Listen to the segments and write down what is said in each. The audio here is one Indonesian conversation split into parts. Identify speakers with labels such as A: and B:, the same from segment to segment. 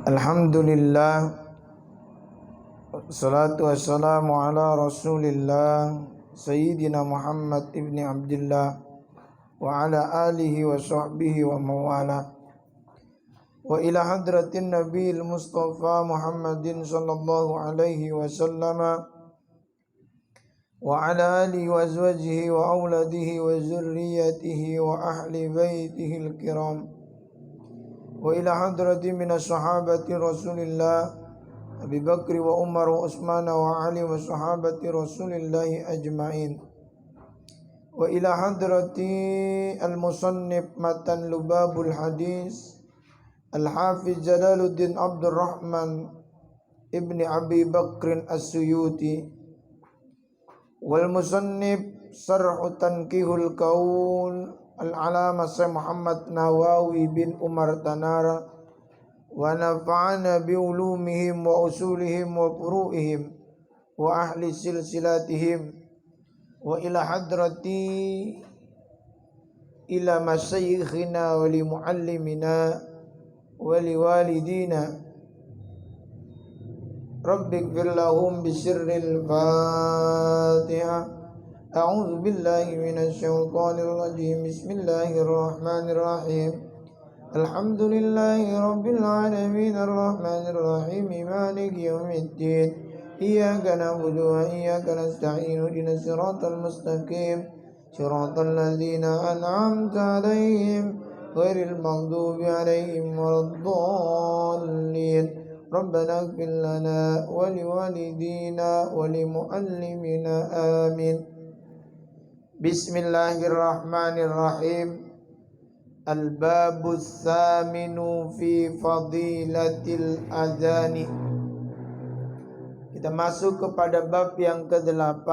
A: Alhamdulillah, salatu wassalamu ala rasulillah Sayyidina Muhammad ibni Abdullah wa ala alihi wa sahbihi wa mawala wa ila hadratin Nabiil Mustafa Muhammadin sallallahu alaihi wasallam wa ala alihi wa azwajihi wa auladihi wa zurriyatihi wa ahli baitihi al-kiram wa ila hadrati minas sahabati Rasulillah Abi Bakri wa Umar wa Utsman wa Ali wa sahabati Rasulillah ajma'in wa ila hadrati al-musannif matan lubabul hadis al-hafiz Jalaluddin Abdurrahman ibni Abi Bakrin as-Suyuti wal musannif sarhu tankihul qaul al-alama Syekh Muhammad Nawawi bin Umar Tanara wa nafa'ana bi ulumihim wa usulihim wa furu'ihim wa ahli silsilatihim wa ila hadrati ila masyayikhina wa li muallimina wa li walidina rabbighfir lahum bi sirril Fatihah. A'udzu billahi minasy syaithanir rajim. Bismillahir rahmanir rahim. Alhamdulillahi rabbil alamin arrahmanir rahim maliki yaumiddin. Iyyaka na'budu wa iyyaka nasta'in ihdinas siratal mustaqim siratal ladzina an'amta 'alaihim ghairil maghdubi 'alaihim waladdallin. Rabbana ighfir lana wa liwalidina wa limuallimina amin. Bismillahirrahmanirrahim. Al-babus tsaminu fi fadilatil adhani. Kita masuk kepada bab yang ke-8,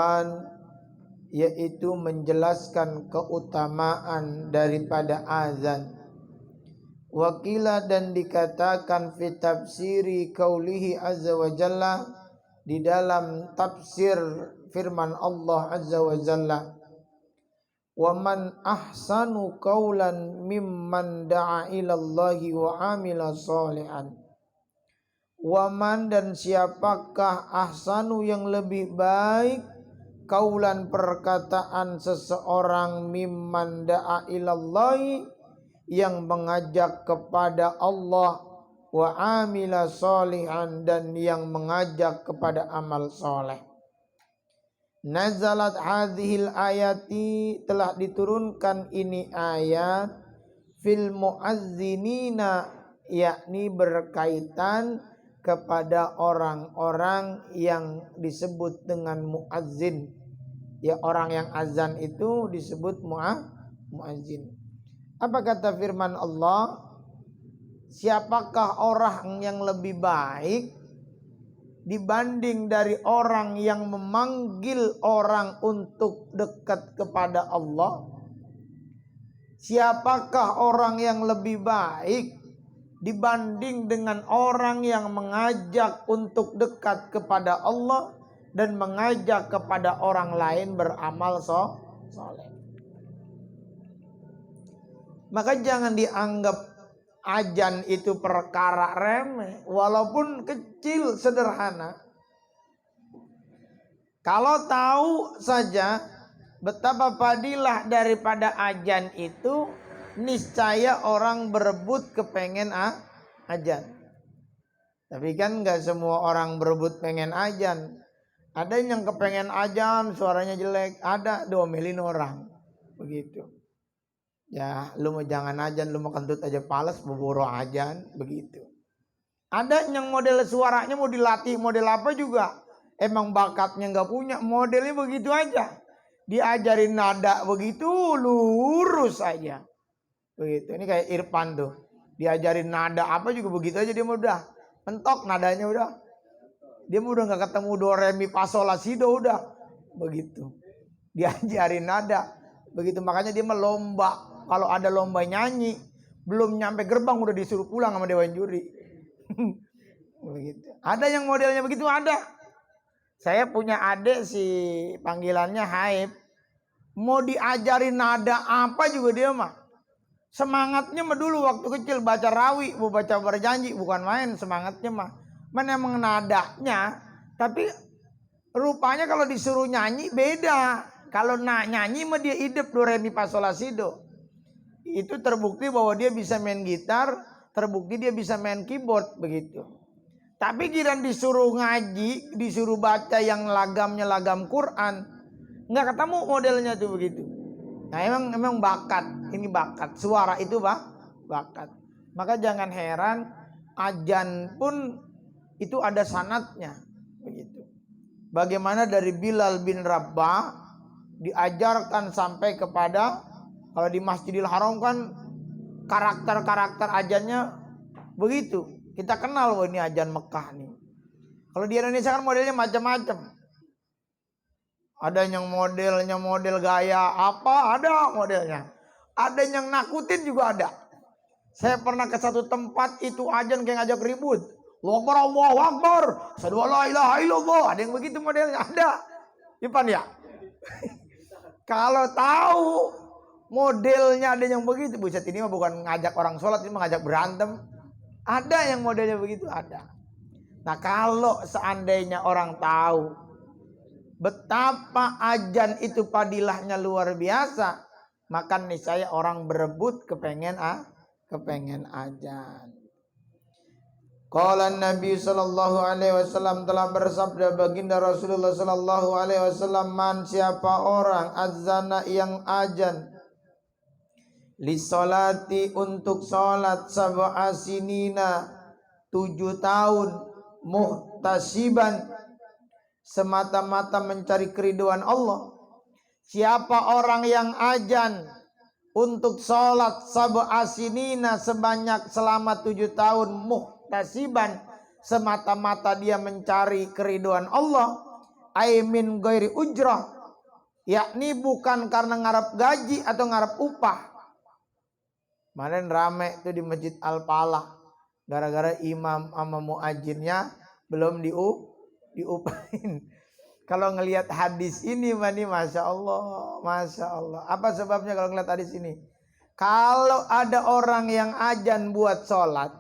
A: yaitu menjelaskan keutamaan daripada azan. Wakila dan dikatakan fi tafsiri qaulihi azza wa jalla, di dalam tafsir firman Allah azza wa jalla, wa man ahsanu qawlan mimman da'a ilallahi wa amila sholihan. Wa man dan siapakah ahsanu yang lebih baik qawlan perkataan seseorang mimman da'a ilallahi yang mengajak kepada Allah wa amila sholihan dan yang mengajak kepada amal soleh. Nazalat hadhil ayati, telah diturunkan ini ayat fil muazzinina, yakni berkaitan kepada orang-orang yang disebut dengan muazzin. Ya, orang yang azan itu disebut muazzin. Apa kata firman Allah? Siapakah orang yang lebih baik dibanding dari orang yang memanggil orang untuk dekat kepada Allah? Siapakah orang yang lebih baik dibanding dengan orang yang mengajak untuk dekat kepada Allah dan mengajak kepada orang lain beramal soleh? Maka jangan dianggap azan itu perkara remeh, walaupun kecil sederhana. Kalau tahu saja betapa fadilah daripada azan itu, niscaya orang berebut kepengen azan. Tapi kan gak semua orang berebut pengen azan. Ada yang kepengen azan suaranya jelek, ada diomelin orang. Begitu. Ya, lu mau jangan azan, lu mau kentut aja pales, boboro azan, begitu. Ada yang model suaranya mau dilatih, model apa juga, emang bakatnya nggak punya, modelnya begitu aja. Diajarin nada begitu, lurus aja. Begitu, ini kayak Irfan tuh. Diajarin nada apa juga begitu aja, dia udah mentok nadanya udah. Dia udah nggak ketemu do, re, mi, fa, sol, la, si, do, udah. Begitu. Diajarin nada. Begitu, makanya dia melomba. Kalau ada lomba nyanyi, belum nyampe gerbang udah disuruh pulang sama dewan juri. Begitu. Ada yang modelnya begitu, ada. Saya punya adik si panggilannya Haib. Mau diajarin nada apa juga dia mah. Semangatnya mah dulu waktu kecil baca rawi, baca berjanji, bukan main semangatnya mah. Mana emang nadanya, tapi rupanya kalau disuruh nyanyi beda. Kalau nyanyi mah dia hidup do re mi fa sol la si do. Itu terbukti bahwa dia bisa main gitar, terbukti dia bisa main keyboard begitu. Tapi kira disuruh ngaji, disuruh baca yang lagamnya lagam Quran, nggak ketemu modelnya tuh begitu. Nah emang bakat, ini bakat. Suara itu bakat. Maka jangan heran, azan pun itu ada sanatnya begitu. Bagaimana dari Bilal bin Rabah diajarkan sampai kepada, kalau di Masjidil Haram kan karakter-karakter azannya begitu. Kita kenal bahwa ini azan Mekah nih. Kalau di Indonesia kan modelnya macam-macam. Ada yang modelnya model gaya apa, ada modelnya. Ada yang nakutin juga ada. Saya pernah ke satu tempat itu azan kayak ngajak ribut. Allahu Akbar, asyhadu an la ilaha illallah. Ada yang begitu modelnya, ada. Ipan ya? Kalau tahu modelnya ada yang begitu, buset, ini mah bukan ngajak orang sholat, ini mah ngajak berantem. Ada yang modelnya begitu, ada. Nah kalau seandainya orang tahu betapa azan itu padilahnya luar biasa, maka niscaya orang berebut kepengen azan. Qala Nabi sallallahu alaihi wasallam, telah bersabda baginda Rasulullah sallallahu alaihi wasallam, man, siapa orang azana yang azan li salati untuk salat sab'a sinina 7 tahun muhtasiban semata-mata mencari keridhaan Allah. Siapa orang yang azan untuk salat sab'a sinina selama 7 tahun muhtasiban semata-mata dia mencari keridhaan Allah, ai min ghairi ujrah, yakni bukan karena ngarep gaji atau ngarep upah. Kemarin rame itu di Masjid Al-Falah gara-gara imam sama muadzinnya belum diupahin. Kalau ngelihat hadis ini mani, masya Allah. Apa sebabnya kalau ngelihat hadis ini? Kalau ada orang yang azan buat sholat,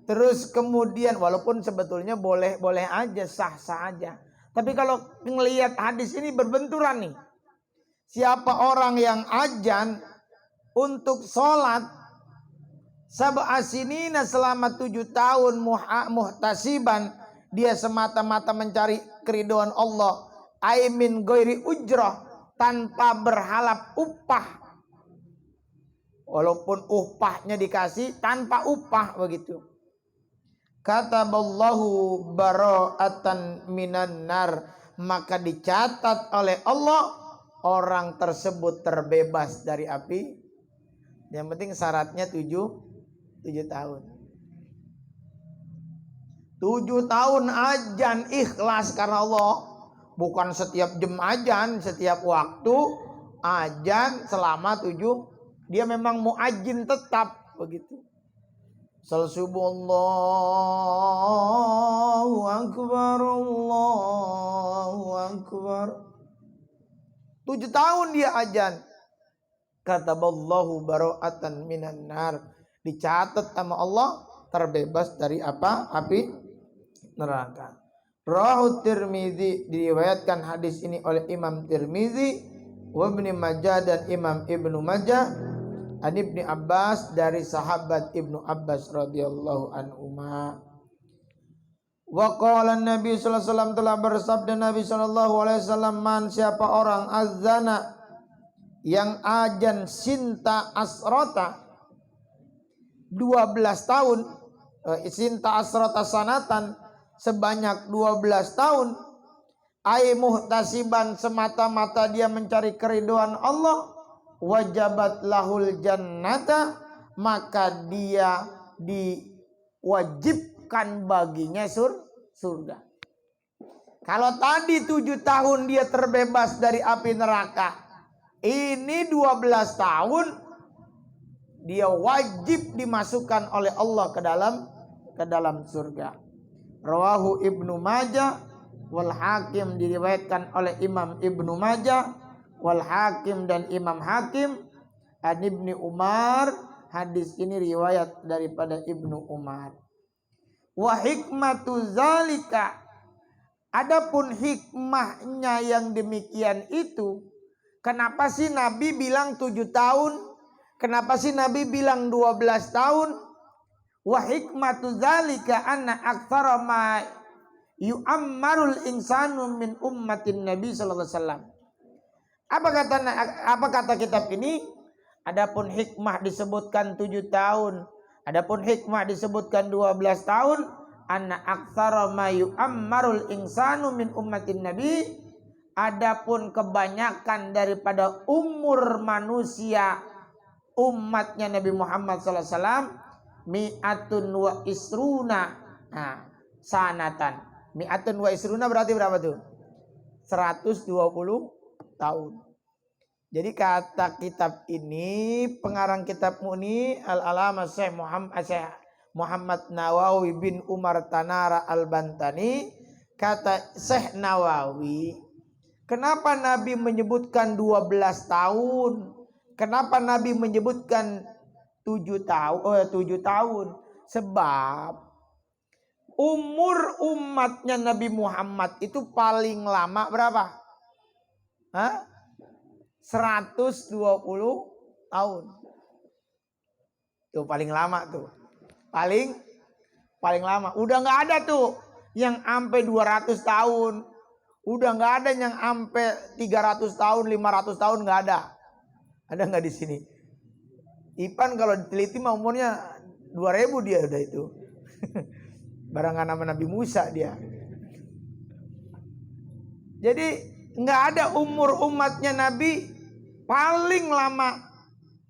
A: terus kemudian walaupun sebetulnya boleh aja, sah aja. Tapi kalau ngelihat hadis ini berbenturan nih. Siapa orang yang azan untuk sholat sab'a sinina selama 7 tahun muhtasiban, dia semata-mata mencari keridhaan Allah, ai min ghairi ujrah, tanpa berharap upah. Walaupun upahnya dikasih, tanpa upah begitu. Kataballahu bara'atan minan nar, maka dicatat oleh Allah orang tersebut terbebas dari api. Yang penting syaratnya 7 tahun. 7 tahun azan ikhlas karena Allah. Bukan setiap jam azan, setiap waktu azan selama 7. Dia memang muadzin tetap begitu. Allahu akbar, Allahu akbar. 7 tahun dia azan. Kataballahu bara'atan minan nar, dicatat sama Allah terbebas dari apa? Api neraka. Rawahu Tirmizi, diriwayatkan hadis ini oleh Imam Tirmizi, wa Ibnu Majah dan Imam Ibnu Majah, an Ibnu Abbas, dari sahabat Ibnu Abbas radhiyallahu anhuma. Wa qala Nabi sallallahu alaihi wasallam, telah bersabda Nabi sallallahu alaihi wasallam, man, siapa orang azana yang azan sinta asrota 12 tahun, sinta asrota sanatan sebanyak 12 tahun, ai muhtasiban semata-mata dia mencari keridhaan Allah, wajabat lahul jannata, maka dia diwajibkan baginya surga. Kalau tadi 7 tahun dia terbebas dari api neraka, ini 12 tahun dia wajib dimasukkan oleh Allah ke dalam surga. Rawahu Ibnu Majah wal Hakim, diriwayatkan oleh Imam Ibnu Majah wal Hakim dan Imam Hakim, an Ibnu Umar, Hadis ini riwayat daripada Ibnu Umar. Wa hikmatu zalika, adapun hikmahnya yang demikian itu, kenapa sih Nabi bilang 7 tahun? Kenapa sih Nabi bilang 12 tahun? Wa hikmatu zalika anna aktsara ma yu'ammarul insanu min ummatin Nabi sallallahu alaihi wasallam. Apa kata kitab ini? Adapun hikmah disebutkan 7 tahun. Adapun hikmah disebutkan 12 tahun. Anna aktsara ma yu'ammarul insanu min ummatin Nabi. Adapun kebanyakan daripada umur manusia umatnya Nabi Muhammad sallallahu alaihi wasallam mi'atun wa isruna. Nah, sanatan. Mi'atun wa isruna berarti berapa tuh? 120 tahun. Jadi kata kitab ini, pengarang kitabmu ini Al-Alamah Syekh Muhammad Nawawi bin Umar Tanara Al-Bantani. Kata Syekh Nawawi, kenapa Nabi menyebutkan 12 tahun? Kenapa Nabi menyebutkan 7 tahun? Sebab umur umatnya Nabi Muhammad itu paling lama berapa? 120 tahun. Tuh paling lama tuh. Paling lama. Udah nggak ada tuh yang sampai 200 tahun. Udah nggak ada yang sampai 300 tahun, 500 tahun nggak ada. Ada nggak di sini? Ipan kalau diteliti mah umurnya 2000 dia udah itu. Barangan nama Nabi Musa dia. Jadi nggak ada umur umatnya Nabi paling lama.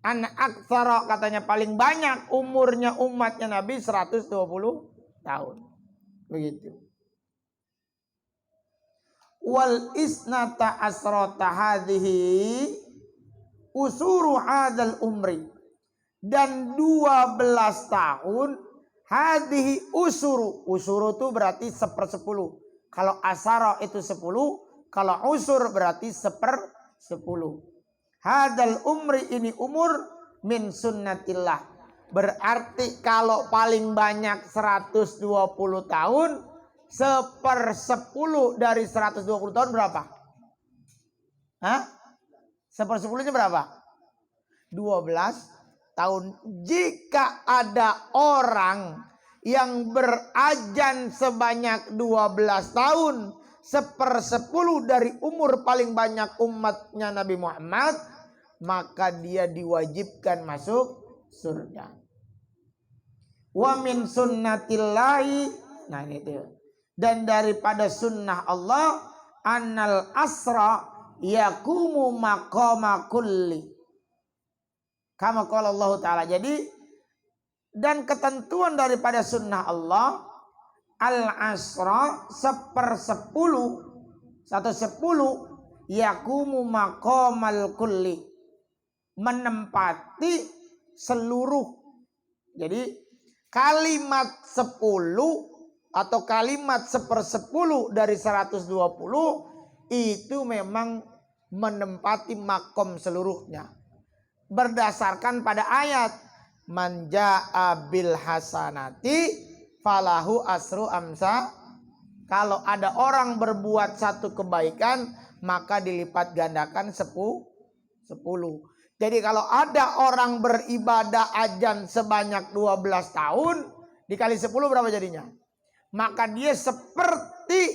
A: Anak aktsara katanya paling banyak umurnya umatnya Nabi 120 tahun. Begitu. Wal isnata asrota hadhihi usuru hadzal umri. Dan 12 tahun hadhihi usuru. Usuru itu berarti 1/10. Kalau asara itu 10, kalau usur berarti 1/10. Hadzal umri, ini umur min sunnatillah. Berarti kalau paling banyak 120 tahun, 1/10 dari 120 tahun berapa? 1/10-nya berapa? 12 tahun. Jika ada orang yang berajan sebanyak 12 tahun, 1/10 dari umur paling banyak umatnya Nabi Muhammad, maka dia diwajibkan masuk surga. Wa min sunnatillahi, nah itu. Dan daripada sunnah Allah, annal asra yakumu maqama kulli. Kama qala Allah Ta'ala. Jadi, dan ketentuan daripada sunnah Allah, al-asra 1/10, 1/10 yakumu maqamal kulli, menempati seluruh. Jadi kalimat 10 atau kalimat 1/10 dari 120 itu memang menempati makom seluruhnya. Berdasarkan pada ayat man jaa bil hasanati falahu asru amsa. Kalau ada orang berbuat satu kebaikan, maka dilipat gandakan 10. Jadi kalau ada orang beribadah ajan sebanyak 12 tahun, dikali 10 berapa jadinya? Maka dia seperti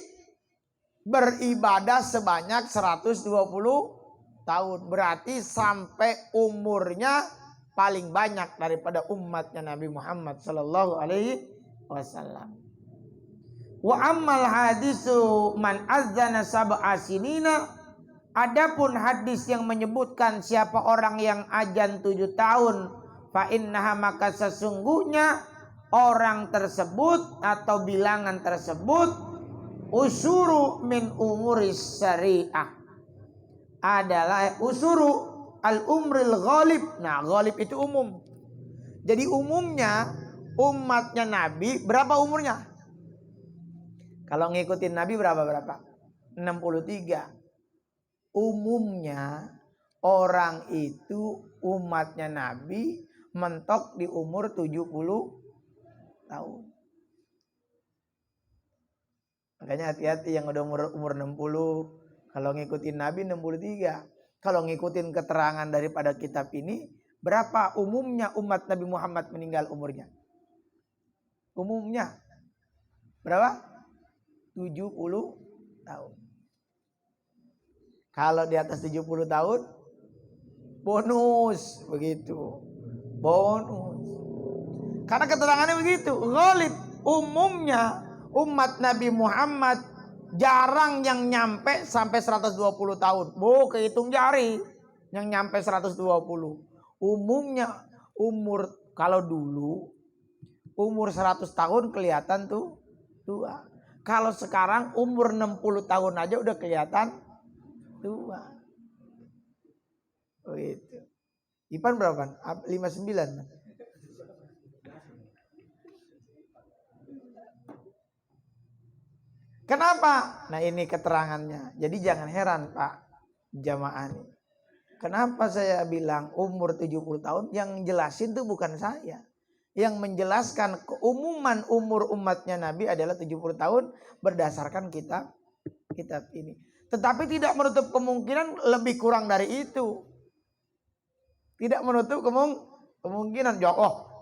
A: beribadah sebanyak 120 tahun. Berarti sampai umurnya paling banyak daripada umatnya Nabi Muhammad sallallahu alaihi wasallam. Wa ammal hadisu man azzana sab'a sinina. Adapun hadis yang menyebutkan siapa orang yang ajan 7 tahun, fa innaha, maka sesungguhnya orang tersebut atau bilangan tersebut usuru min umuris syariah, adalah usuru al-umril ghalib. Nah, ghalib itu umum. Jadi umumnya umatnya Nabi berapa umurnya? Kalau ngikutin Nabi berapa? 63. Umumnya orang itu umatnya Nabi mentok di umur 70 tahun. Makanya hati-hati yang udah umur 60, kalau ngikutin Nabi 63. Kalau ngikutin keterangan daripada kitab ini, berapa umumnya umat Nabi Muhammad meninggal umurnya? Umumnya berapa? 70 tahun. Kalau di atas 70 tahun, bonus begitu. Bonus. Karena keterangannya begitu. Ghalib umumnya umat Nabi Muhammad jarang yang nyampe sampai 120 tahun. Kehitung jari yang nyampe 120. Umumnya umur, kalau dulu umur 100 tahun kelihatan tuh tua. Kalau sekarang umur 60 tahun aja udah kelihatan tua. Oh itu. Ipan berapa? 59. Kenapa? Nah ini keterangannya. Jadi jangan heran Pak jamaah ini. Kenapa saya bilang umur 70 tahun? Yang jelasin tuh bukan saya. Yang menjelaskan keumuman umur umatnya Nabi adalah 70 tahun berdasarkan kitab ini. Tetapi tidak menutup kemungkinan lebih kurang dari itu. Tidak menutup kemungkinan. Ya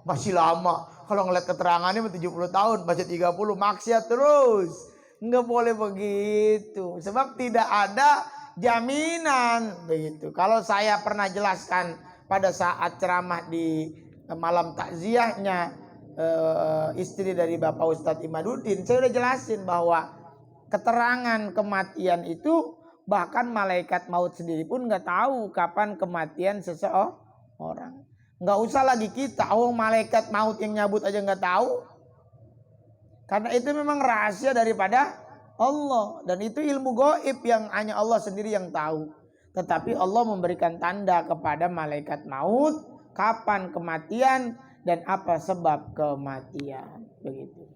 A: masih lama. Kalau ngeliat keterangannya 70 tahun, masih 30, maksiat terus. Nggak boleh begitu. Sebab tidak ada jaminan begitu. Kalau saya pernah jelaskan pada saat ceramah di malam takziahnya istri dari Bapak Ustadz Imaduddin, saya udah jelasin bahwa keterangan kematian itu bahkan malaikat maut sendiri pun nggak tahu kapan kematian seseorang. Nggak usah lagi kita, malaikat maut yang nyabut aja nggak tahu. Karena itu memang rahasia daripada Allah. Dan itu ilmu gaib yang hanya Allah sendiri yang tahu. Tetapi Allah memberikan tanda kepada malaikat maut kapan kematian dan apa sebab kematian. Begitu.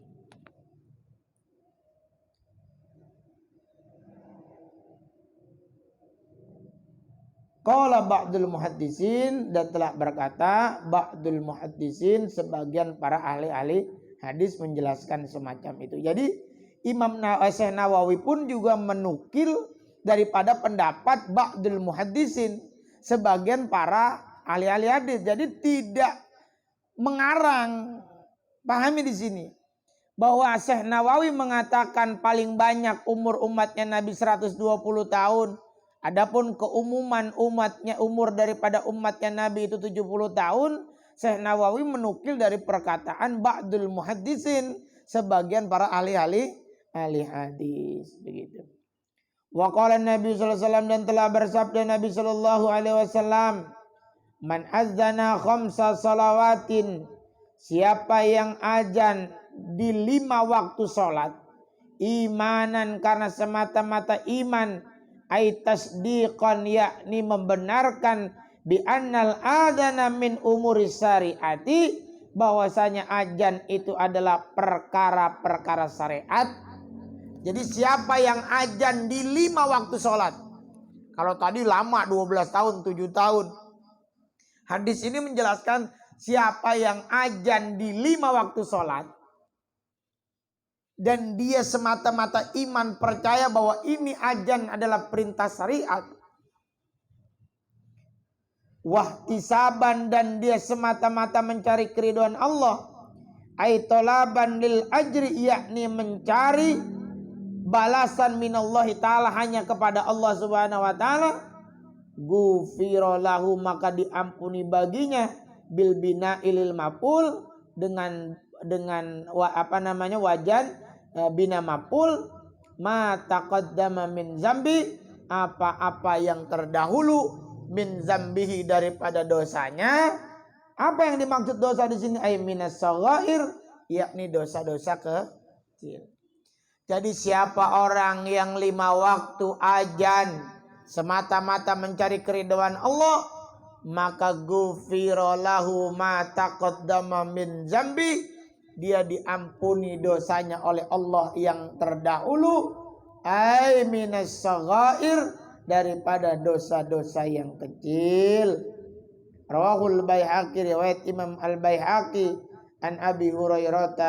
A: Qala ba'dul muhaddisin, dan telah berkata ba'dul muhaddisin, sebagian para ahli-ahli hadis menjelaskan semacam itu. Jadi Imam Syekh Nawawi pun juga menukil daripada pendapat ba'dul muhaddisin, sebagian para ahli-ahli hadis. Jadi tidak mengarang. Pahami di sini bahwa Syekh Nawawi mengatakan paling banyak umur umatnya Nabi 120 tahun. Adapun keumuman umatnya, umur daripada umatnya Nabi itu 70 tahun. Syekh Nawawi menukil dari perkataan ba'dul muhaddisin, sebagian para ahli hadis begitu. Wa qala Nabi sallallahu alaihi wasallam, dan telah bersabda Nabi sallallahu alaihi wasallam, man adzana khamsa salawatin, siapa yang azan di 5 waktu salat, imanan karena semata-mata iman, ay tasdiqan yakni membenarkan, bi annal adzana min umuri syariati, bahwasanya azan itu adalah perkara-perkara syariat. Jadi siapa yang azan di 5 waktu sholat, kalau tadi lama 12 tahun 7 tahun, hadis ini menjelaskan siapa yang azan di 5 waktu sholat dan dia semata-mata iman, percaya bahwa ini azan adalah perintah syariat, wahtisaban, dan dia semata-mata mencari keridhaan Allah, ay talaban lil ajri, yakni mencari balasan minallahi ta'ala, hanya kepada Allah subhanahu wa ta'ala, gufira lahu, maka diampuni baginya, bil bina'ilil maf'ul, dengan wajan bina maf'ul, ma taqaddama min zambi, apa-apa yang terdahulu, min zambihi, daripada dosanya. Apa yang dimaksud dosa di sini? Ay minas saghair, yakni dosa-dosa kecil. Jadi siapa orang yang 5 waktu azan semata-mata mencari keridhaan Allah, maka ghufira lahu ma taqaddama min zambi, dia diampuni dosanya oleh Allah yang terdahulu, ay minas saghair, daripada dosa-dosa yang kecil. Rawahul Baihaqi, riwayat Imam Al-Baihaqi an Abi Hurairah,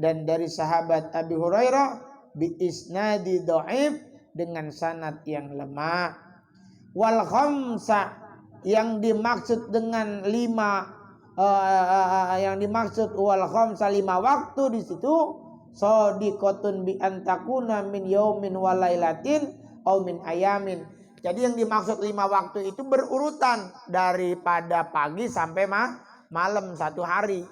A: dan dari sahabat Abi Hurairah bi isnadi dhaif, dengan sanad yang lemah. Wal khamsa, yang dimaksud dengan 5, yang dimaksud wal khamsa 5 waktu di situ shadiqatun bi antakuna min yaumin wa lailatin au min ayamin. Jadi yang dimaksud 5 waktu itu berurutan daripada pagi sampai malam 1 hari.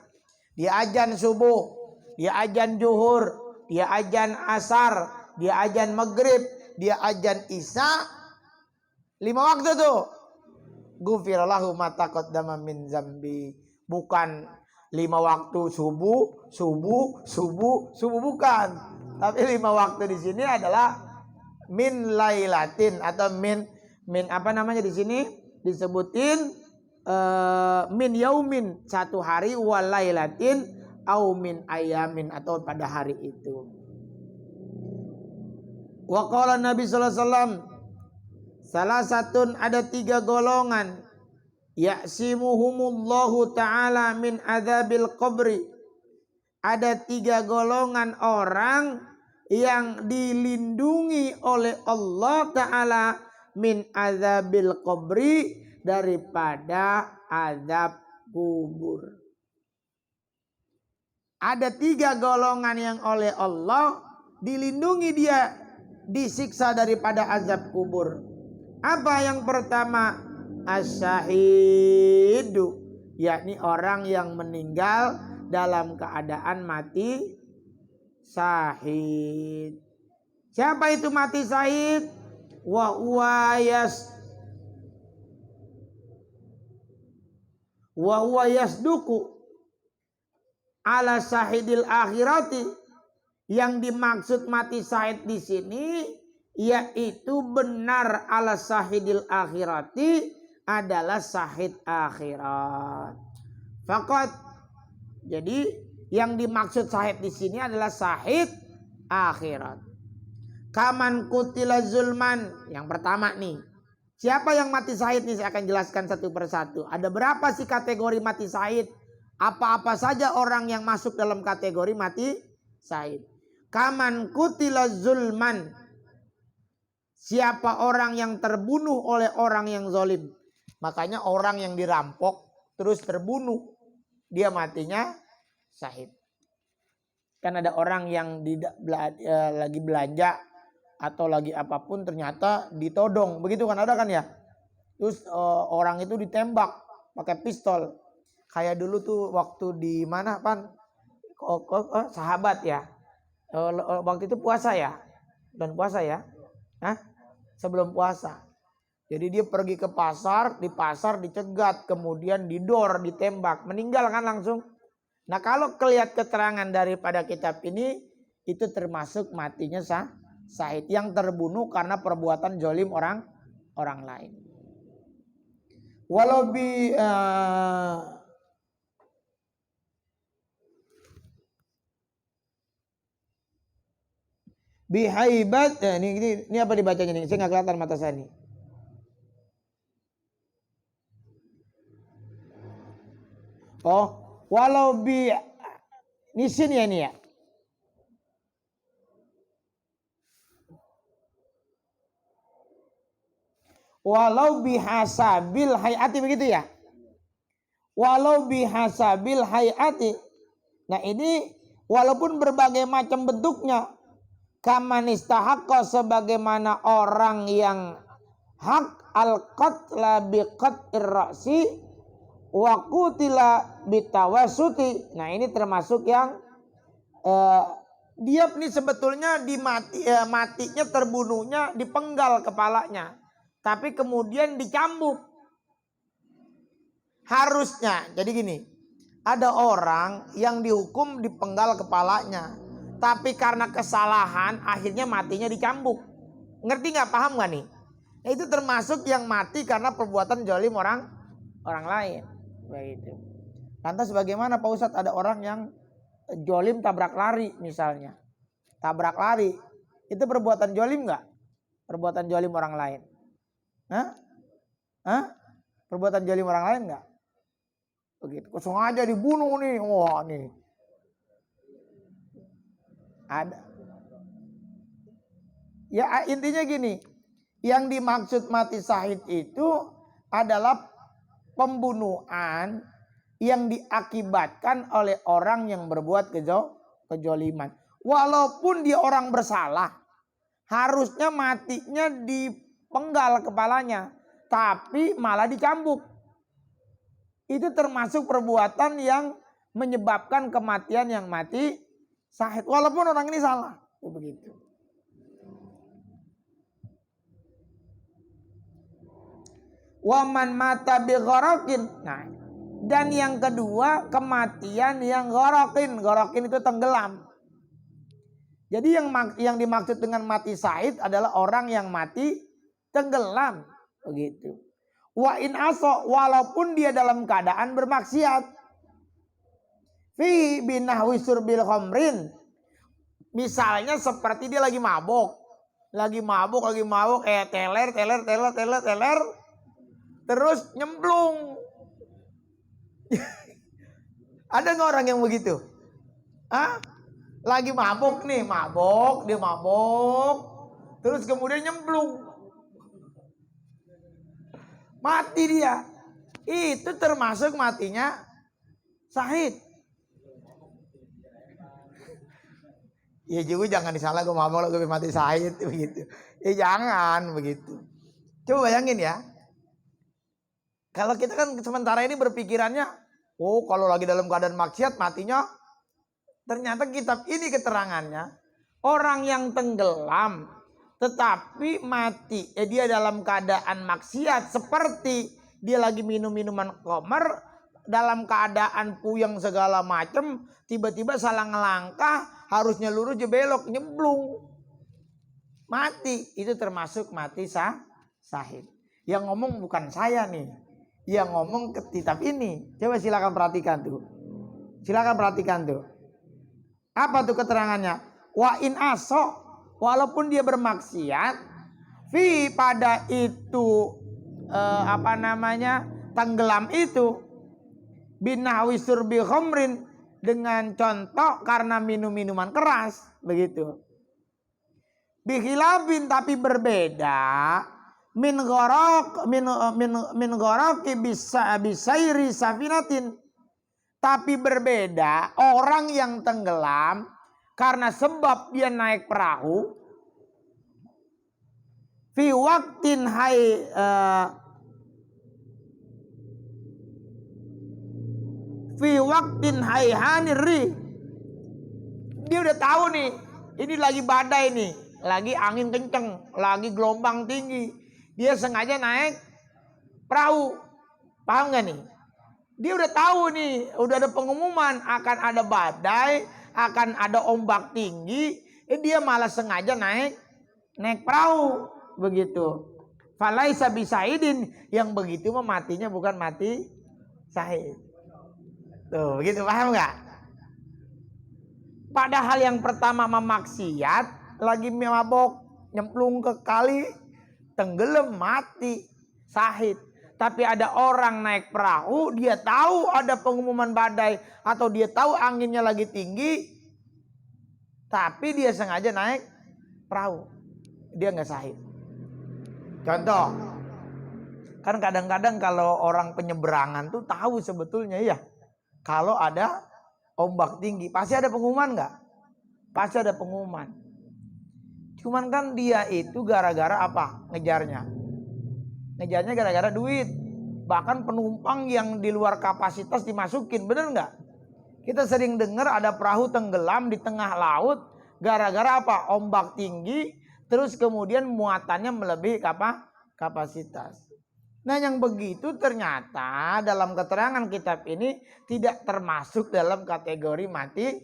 A: Dia azan subuh, dia azan zuhur, dia azan asar, dia azan maghrib, dia azan isya. 5 waktu tuh. Ghufirallahu ma taqaddama min zambi. Bukan 5 waktu subuh bukan. Tapi 5 waktu di sini adalah min lailatin atau min apa namanya di sini disebutin min yaumin 1 hari, wal lailatin au min ayamin atau pada hari itu. Wa qala Nabi sallallahu alaihi wasallam, salah satu ada 3 golongan ya'simuhumullahu ta'ala min adzabil qabri. Ada 3 golongan orang yang dilindungi oleh Allah Ta'ala min azabil qabri, daripada azab kubur. Ada 3 golongan yang oleh Allah dilindungi dia disiksa daripada azab kubur. Apa yang pertama? Asyahidu, yakni orang yang meninggal dalam keadaan mati syahid. Siapa itu mati syahid? Wa huwa yasduku ala syahidil akhirati. Yang dimaksud mati syahid di sini yaitu benar ala syahidil akhirati, adalah syahid akhirat. Faqat, jadi yang dimaksud syahid di sini adalah syahid akhirat. Kaman kutila zulman, yang pertama nih. Siapa yang mati syahid nih, saya akan jelaskan satu persatu. Ada berapa sih kategori mati syahid? Apa-apa saja orang yang masuk dalam kategori mati syahid. Kaman kutila zulman, siapa orang yang terbunuh oleh orang yang zalim. Makanya orang yang dirampok terus terbunuh, dia matinya syahid. Kan ada orang yang lagi belanja atau lagi apapun ternyata ditodong, begitu kan, ada kan ya. Terus orang itu ditembak pakai pistol. Kayak dulu tuh waktu di mana Pan? Sahabat ya. Waktu itu puasa ya? Dan puasa ya? Hah? Sebelum puasa. Jadi dia pergi ke pasar, di pasar dicegat, kemudian didor, ditembak, meninggal kan langsung. Nah kalau kelihatan keterangan daripada kitab ini, itu termasuk matinya syahid yang terbunuh karena perbuatan zalim orang lain. Walau bihaibat, ini apa dibacanya nih? Saya nggak kelihatan mata saya nih. Oh, walau ini sini ya, ini ya. Walau bihasabil hayati, begitu ya. Walau bihasabil hayati. Nah ini walaupun berbagai macam bentuknya. Kamanistahaqqa, sebagaimana orang yang hak al-qatla biqat'ir ra'si wa qutila bitawassuti. Nah ini termasuk yang dia nih sebetulnya matinya, terbunuhnya dipenggal kepalanya, tapi kemudian dicambuk. Harusnya jadi gini, ada orang yang dihukum dipenggal kepalanya, tapi karena kesalahan akhirnya matinya dicambuk. Ngerti nggak? Paham nggak nih? Nah, itu termasuk yang mati karena perbuatan zalim orang lain. Begitu. Lantas bagaimana Pak Ustadz, ada orang yang zalim tabrak lari misalnya. Tabrak lari. Itu perbuatan zalim nggak? Perbuatan zalim orang lain. Hah? Perbuatan zalim orang lain nggak? Begitu. Sengaja dibunuh nih. Wah, nih. Ada. Ya intinya gini. Yang dimaksud mati syahid itu adalah pembunuhan yang diakibatkan oleh orang yang berbuat kejoliman. Walaupun dia orang bersalah. Harusnya matinya dipenggal kepalanya. Tapi malah dicambuk. Itu termasuk perbuatan yang menyebabkan kematian yang mati syahid. Walaupun orang ini salah. Begitu. Waman mata bi gharakin. Nah, dan yang kedua kematian yang gharakin. Gharakin itu tenggelam. Jadi yang dimaksud dengan mati syahid adalah orang yang mati tenggelam. Begitu. Wa in aso, walaupun dia dalam keadaan bermaksiat. Fi binahwi surbil khamrin. Misalnya seperti dia lagi mabok. Lagi mabok. Teler. Terus nyemplung. Ada nggak orang yang begitu? Hah? Lagi mabok nih, dia mabok. Terus kemudian nyemplung. Mati dia. Itu termasuk matinya syahid. Ya juga jangan disalah, gue mabok gue mati syahid begitu. Jangan begitu. Coba bayangin ya. Kalau kita kan sementara ini berpikirannya, oh kalau lagi dalam keadaan maksiat matinya. Ternyata kitab ini keterangannya, orang yang tenggelam tetapi mati, dia dalam keadaan maksiat seperti dia lagi minum minuman khamr, dalam keadaan puyeng segala macam, tiba-tiba salah ngelangkah, harusnya lurus dia belok, nyemplung. Mati, itu termasuk mati syahid. Yang ngomong bukan saya nih, yang ngomong ke kitab ini. Coba silakan perhatikan tuh. Apa tuh keterangannya? Wa in aso, walaupun dia bermaksiat, fi pada itu tenggelam itu, binahwi surbi khamrin, dengan contoh karena minum minuman keras, begitu. Bihilabin, tapi berbeda, min ghoraki bisairi safinatin. Tapi berbeda orang yang tenggelam karena sebab dia naik perahu. Fi waktin haniri. Dia udah tahu nih, ini lagi badai nih, lagi angin kenceng, lagi gelombang tinggi. Dia sengaja naik perahu. Paham gak nih? Dia udah tahu nih, udah ada pengumuman akan ada badai, akan ada ombak tinggi. Dia malah sengaja naik perahu, begitu. Falaisa bisaidin, yang begitu matinya bukan mati syahid. Tuh, begitu, paham nggak? Padahal yang pertama memaksiat, lagi mabok, nyemplung ke kali, tenggelam, mati syahid. Tapi ada orang naik perahu, dia tahu ada pengumuman badai atau dia tahu anginnya lagi tinggi, tapi dia sengaja naik perahu, dia nggak syahid. Contoh, kan kadang-kadang kalau orang penyeberangan tuh tahu sebetulnya ya, kalau ada ombak tinggi pasti ada pengumuman nggak? Pasti ada pengumuman. Cuman kan dia itu gara-gara apa? Ngejarnya gara-gara duit. Bahkan penumpang yang di luar kapasitas dimasukin. Bener nggak? Kita sering dengar ada perahu tenggelam di tengah laut. Gara-gara apa? Ombak tinggi. Terus kemudian muatannya melebihi kapasitas. Nah yang begitu ternyata dalam keterangan kitab ini tidak termasuk dalam kategori mati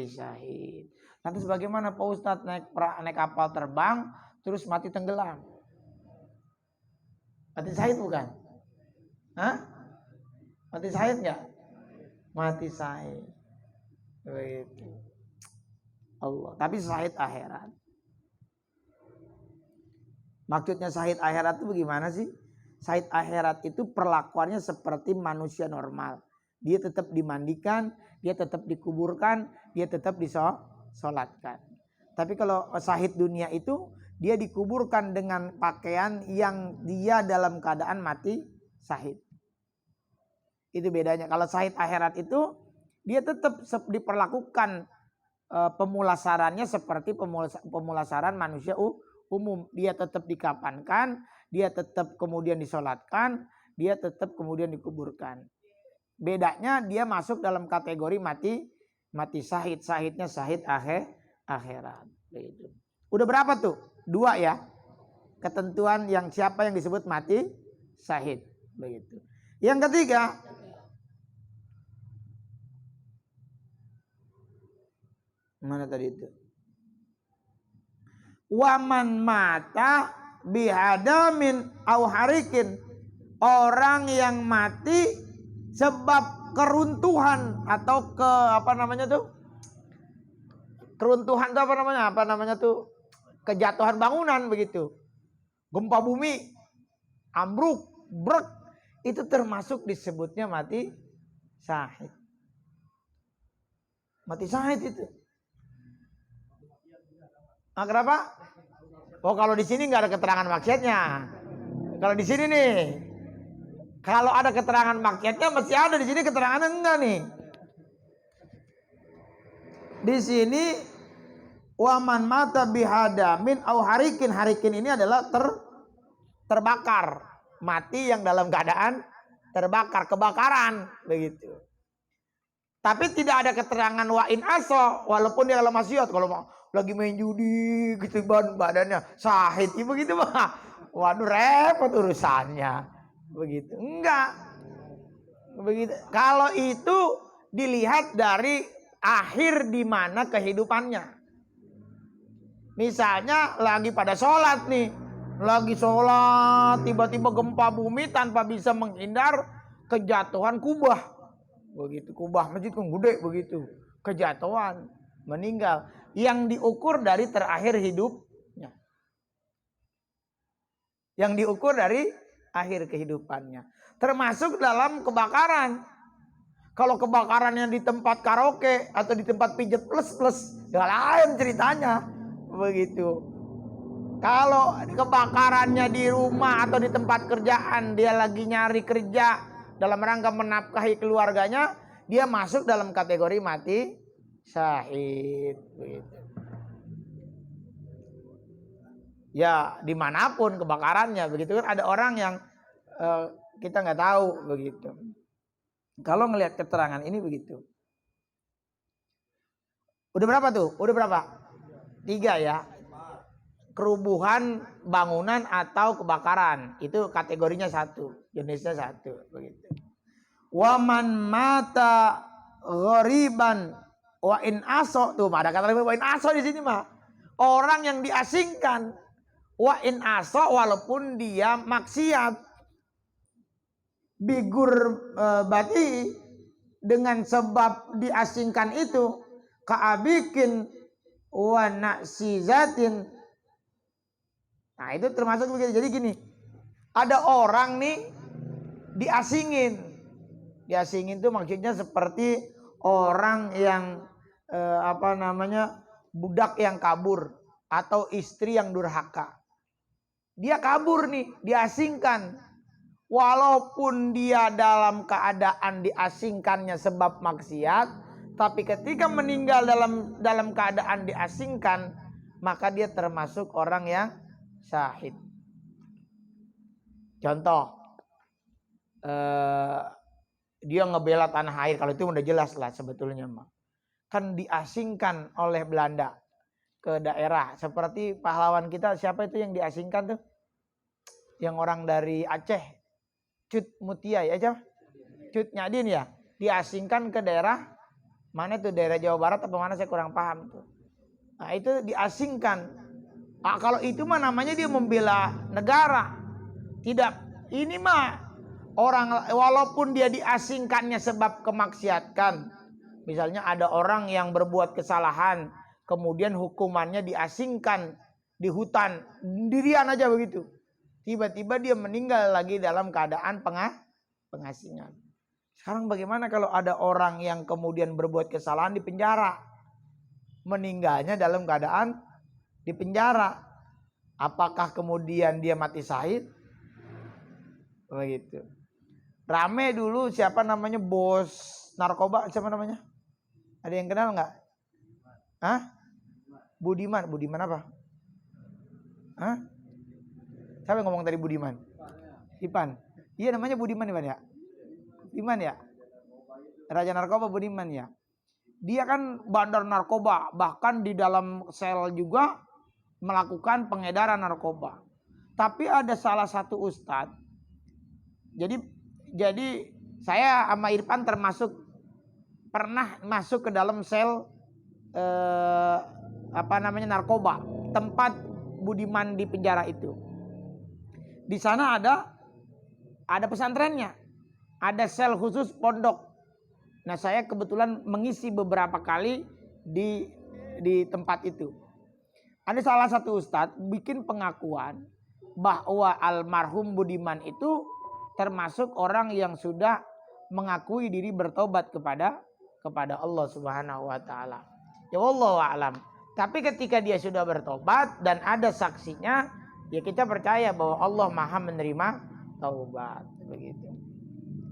A: syahid. Nanti bagaimana Pak Ustadz naik kapal terbang terus mati tenggelam? Mati syahid bukan? Hah? Mati syahid nggak? Mati syahid. Begitu. Allah. Tapi syahid akhirat. Maksudnya syahid akhirat itu bagaimana sih? Syahid akhirat itu perlakuannya seperti manusia normal. Dia tetap dimandikan, dia tetap dikuburkan, dia tetap disolatkan. Tapi kalau syahid dunia itu dia dikuburkan dengan pakaian yang dia dalam keadaan mati syahid. Itu bedanya. Kalau syahid akhirat itu dia tetap diperlakukan pemulasarannya seperti pemulasaran manusia umum. Dia tetap dikafankan, dia tetap kemudian disolatkan, dia tetap kemudian dikuburkan. Bedanya dia masuk dalam kategori mati syahid. Syahidnya syahid akhirat. Begitu. Udah berapa tuh? 2 ya. Ketentuan yang siapa yang disebut mati syahid. Begitu. Yang ketiga, mana tadi itu? Waman mata bihadamin au harikin. Orang yang mati sebab keruntuhan atau keruntuhan itu apa namanya tuh? Kejatuhan bangunan begitu. Gempa bumi, ambruk, brek, itu termasuk disebutnya mati syahid. Mati syahid itu. Nah, kenapa? Oh, kalau di sini nggak ada keterangan maksiatnya. Kalau di sini nih, kalau ada keterangan maksiatnya masih ada di sini keterangannya enggak nih. Di sini waman mata bihadamin au harikin. Harikin ini adalah terbakar, mati yang dalam keadaan terbakar, kebakaran begitu. Tapi tidak ada keterangan wa in aso, walaupun dia dalam maksiat. Kalau lagi main judi gitu badannya syahid begitu mah. Waduh, repot urusannya. Begitu. Enggak. Begitu. Kalau itu dilihat dari akhir di mana kehidupannya. Misalnya lagi pada sholat nih. Lagi sholat, tiba-tiba gempa bumi tanpa bisa menghindar, kejatuhan kubah. Begitu, kubah masjid kan gede begitu. Kejatuhan, meninggal. Yang diukur dari terakhir hidupnya. Yang diukur dari akhir kehidupannya. Termasuk dalam kebakaran. Kalau kebakarannya di tempat karaoke atau di tempat pijet plus, ya lain ceritanya. Begitu. Kalau kebakarannya di rumah atau di tempat kerjaan, dia lagi nyari kerja dalam rangka menafkahi keluarganya, dia masuk dalam kategori mati syahid. Begitu. Ya dimanapun kebakarannya, begitu kan. Ada orang yang kita nggak tahu begitu. Kalau ngelihat keterangan ini begitu. Udah berapa tuh? Udah berapa? 3 ya. Kerubuhan bangunan atau kebakaran, itu kategorinya 1, jenisnya 1 begitu. Waman mata ghoriban wa in aso, tuh ada kata wa in aso di sini mah. Orang yang diasingkan, wa in aso, walaupun dia maksiat, bigur bati, dengan sebab diasingkan itu, kaabikin wa naksizatin. Nah itu termasuk begitu. Jadi gini, ada orang nih diasingin. Diasingin itu maksudnya seperti orang yang budak yang kabur atau istri yang durhaka. Dia kabur nih, diasingkan. Walaupun dia dalam keadaan diasingkannya sebab maksiat, tapi ketika meninggal dalam keadaan diasingkan, maka dia termasuk orang yang syahid. Contoh, dia ngebela tanah air, kalau itu udah jelas lah sebetulnya mah. Kan diasingkan oleh Belanda ke daerah, seperti pahlawan kita siapa itu yang diasingkan tuh? Yang orang dari Aceh, Cut Mutia ya, Cut Nyadin ya, diasingkan ke daerah mana tuh, daerah Jawa Barat apa mana saya kurang paham tuh. Nah itu diasingkan. Nah, kalau itu mah namanya dia membela negara. Tidak, ini mah orang walaupun dia diasingkannya sebab kemaksiatan. Misalnya ada orang yang berbuat kesalahan, kemudian hukumannya diasingkan di hutan, dirian aja begitu. Tiba-tiba dia meninggal lagi dalam keadaan pengasingan. Sekarang bagaimana kalau ada orang yang kemudian berbuat kesalahan di penjara? Meninggalnya dalam keadaan di penjara. Apakah kemudian dia mati syahid? Begitu. Rame dulu siapa namanya bos narkoba, siapa namanya? Ada yang kenal nggak? Hah? Budiman. Budiman apa? Hah? Siapa yang ngomong tadi Budiman? Ipan. Iya namanya Budiman Ipan ya? Budiman ya? Raja narkoba Budiman ya? Dia kan bandar narkoba, bahkan di dalam sel juga melakukan pengedaran narkoba. Tapi ada salah satu ustadz. Jadi saya sama Irfan termasuk pernah masuk ke dalam sel narkoba, tempat Budiman di penjara itu. Di sana ada pesantrennya, ada sel khusus pondok. Nah saya kebetulan mengisi beberapa kali di tempat itu. Ada salah satu ustadz bikin pengakuan bahwa almarhum Budiman itu termasuk orang yang sudah mengakui diri bertobat kepada Allah Subhanahu wa taala. Ya wallahu a'lam. Tapi ketika dia sudah bertobat dan ada saksinya, ya kita percaya bahwa Allah Maha menerima taubat, begitu.